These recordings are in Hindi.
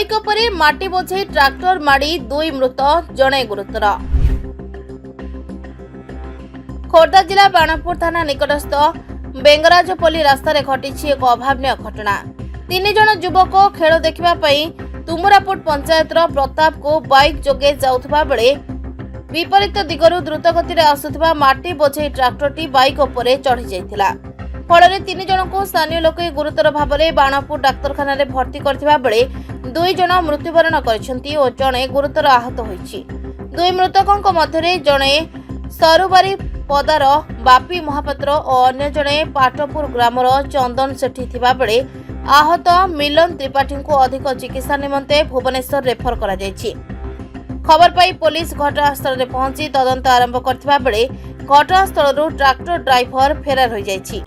बाइक उपरे माटी बोझे ट्रैक्टर माड़ी दुई मृत जणे गुरुतर। खोर्धा जिला बाणपुर थाना निकटस्थ बेंगराजपल्ली रास्तार घटी एक अभावन घटना। 3 जण युवक खेल देखा तुमुरापुट पंचायतर प्रताप को बाइक जोगे जाउथबा बेले विपरीत दिगरु द्रुत गति आसुथिबा माटी बोझे ट्रैक्टरटी बाइक उपरे चढ़ी जाइथिला। फल 3 जन को स्थानीय लोके गुरुतर भाव में बाणपुर डाक्तरखाना भर्ती करथिबा बेले 2 जन मृत्युवरण करछंती और जणे गुरुतर आहत होईछि। 2 मृतकों मध्य जणे सरुबारी पदार बापी महापात्र और अन्य जणे पाटपुर ग्रामर चंदन सेठी थिबा बेले आहत मिलन त्रिपाठी को अधिक चिकित्सा निमंते भुवनेश्वर रेफर करा जायछि। खबर पाई पुलिस घटनास्थल में पहुंची तदंत आरंभ करथिबा बेले घटनास्थल ट्रैक्टर ड्राइवर फेरार हो जायछि।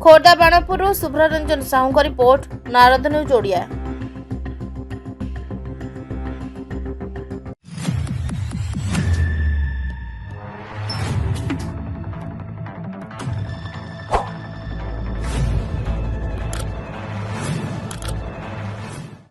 खोर्धा बाणपुर शुभ्ररंजन साहू का रिपोर्ट, नारद न्यूज ओडिया।